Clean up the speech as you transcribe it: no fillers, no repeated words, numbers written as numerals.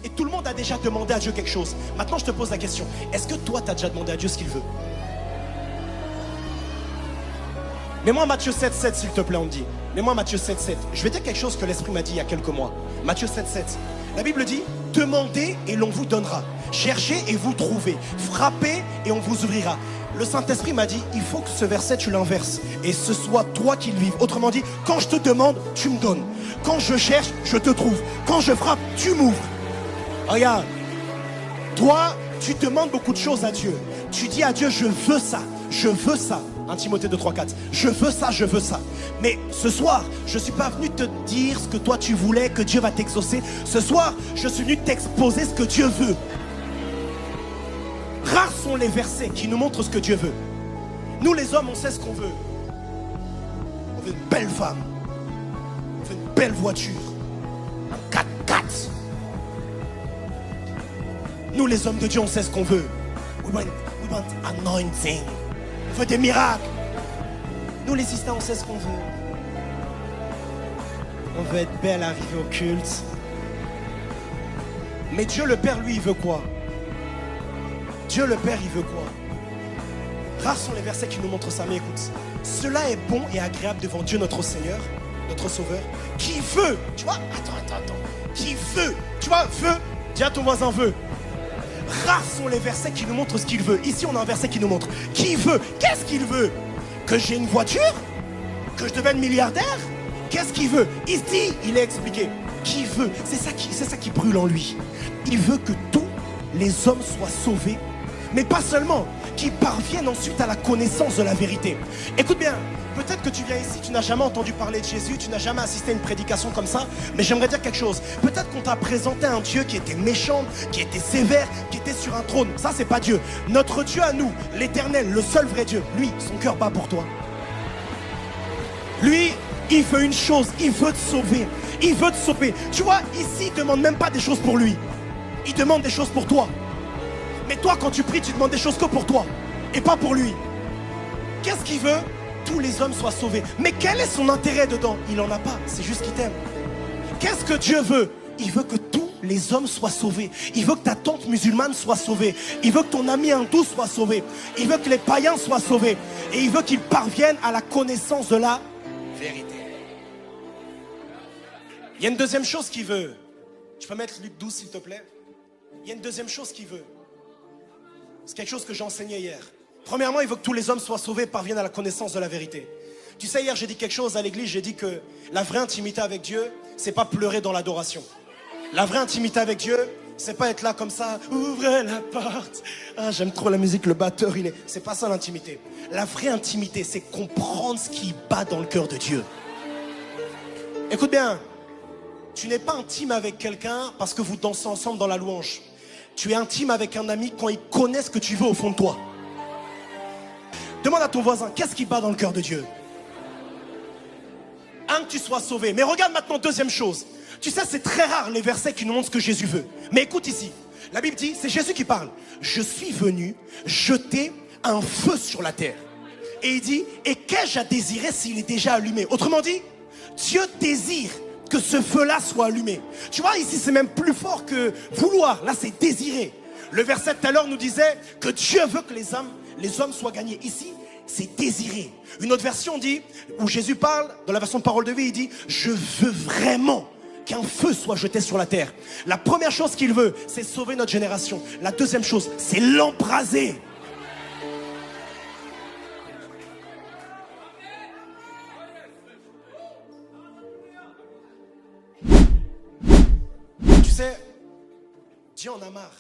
Et tout le monde a déjà demandé à Dieu quelque chose. Maintenant, je te pose la question. Est-ce que toi, tu as déjà demandé à Dieu ce qu'il veut? Mets-moi Matthieu 7,7 s'il te plaît, on me dit. Mets-moi Matthieu 7,7. Je vais dire quelque chose que l'Esprit m'a dit il y a quelques mois. Matthieu 7,7. La Bible dit, demandez et l'on vous donnera. Cherchez et vous trouvez. Frappez et on vous ouvrira. Le Saint-Esprit m'a dit, il faut que ce verset, tu l'inverses. Et ce soit toi qui le vives. Autrement dit, quand je te demande, tu me donnes. Quand je cherche, je te trouve. Quand je frappe, tu m'ouvres. Regarde, toi, tu demandes beaucoup de choses à Dieu. Tu dis à Dieu, je veux ça, je veux ça. 1 Timothée 2, 3, 4. Je veux ça, je veux ça. Mais ce soir, je ne suis pas venu te dire ce que toi tu voulais, que Dieu va t'exaucer. Ce soir, je suis venu t'exposer ce que Dieu veut. Rares sont les versets qui nous montrent ce que Dieu veut. Nous les hommes, on sait ce qu'on veut. On veut une belle femme. On veut une belle voiture. Un 4x4. Nous les hommes de Dieu, on sait ce qu'on veut. We want anointing. On veut des miracles. Nous les sisters, on sait ce qu'on veut. On veut être belle, arriver au culte. Mais Dieu le Père, lui, il veut quoi? Dieu le Père, il veut quoi? Rares sont les versets qui nous montrent ça, mais écoute. Cela est bon et agréable devant Dieu notre Seigneur, notre Sauveur, qui veut, tu vois, attends, qui veut, tu vois, veut, dis à ton voisin veut. Rares sont les versets qui nous montrent ce qu'il veut. Ici, on a un verset qui nous montre qui veut. Qu'est-ce qu'il veut? Que j'ai une voiture? Que je devienne milliardaire? Qu'est-ce qu'il veut? Ici, il est expliqué. Qui veut? C'est ça qui brûle en lui. Il veut que tous les hommes soient sauvés, mais pas seulement, qu'ils parviennent ensuite à la connaissance de la vérité. Écoute bien, peut-être que tu viens ici, tu n'as jamais entendu parler de Jésus, tu n'as jamais assisté à une prédication comme ça, mais j'aimerais dire quelque chose. Peut-être qu'on t'a présenté un Dieu qui était méchant, qui était sévère, qui était sur un trône. Ça, c'est pas Dieu. Notre Dieu à nous, l'Éternel, le seul vrai Dieu, lui, son cœur bat pour toi. Lui, il veut une chose, il veut te sauver. Il veut te sauver. Tu vois, ici, il ne demande même pas des choses pour lui. Il demande des choses pour toi. Mais toi, quand tu pries, tu demandes des choses que pour toi et pas pour lui. Qu'est-ce qu'il veut? Tous les hommes soient sauvés. Mais quel est son intérêt dedans? Il n'en a pas, c'est juste qu'il t'aime. Qu'est-ce que Dieu veut? Il veut que tous les hommes soient sauvés. Il veut que ta tante musulmane soit sauvée. Il veut que ton ami hindou soit sauvé. Il veut que les païens soient sauvés. Et il veut qu'ils parviennent à la connaissance de la vérité. Il y a une deuxième chose qu'il veut. Tu peux mettre Luc 12 s'il te plaît? Il y a une deuxième chose qu'il veut. C'est quelque chose que j'ai enseigné hier. Premièrement, il veut que tous les hommes soient sauvés et parviennent à la connaissance de la vérité. Tu sais, hier, j'ai dit quelque chose à l'église. J'ai dit que la vraie intimité avec Dieu, c'est pas pleurer dans l'adoration. La vraie intimité avec Dieu, c'est pas être là comme ça. Ouvrez la porte. Ah, j'aime trop la musique, le batteur, il est... C'est pas ça l'intimité. La vraie intimité, c'est comprendre ce qui bat dans le cœur de Dieu. Écoute bien. Tu n'es pas intime avec quelqu'un parce que vous dansez ensemble dans la louange. Tu es intime avec un ami quand il connaît ce que tu veux au fond de toi. Demande à ton voisin, qu'est-ce qui bat dans le cœur de Dieu? Que tu sois sauvé. Mais regarde maintenant, deuxième chose. Tu sais, c'est très rare les versets qui nous montrent ce que Jésus veut. Mais écoute ici, la Bible dit, c'est Jésus qui parle. Je suis venu jeter un feu sur la terre. Et il dit, et qu'ai-je à désirer s'il est déjà allumé? Autrement dit, Dieu désire que ce feu-là soit allumé. Tu vois, ici, c'est même plus fort que vouloir. Là, c'est désirer. Le verset tout à l'heure nous disait que Dieu veut que les hommes soient gagnés. Ici, c'est désirer. Une autre version dit, où Jésus parle, dans la version de Parole de vie, il dit, je veux vraiment qu'un feu soit jeté sur la terre. La première chose qu'il veut, c'est sauver notre génération. La deuxième chose, c'est l'embraser. Tu sais, Dieu en a marre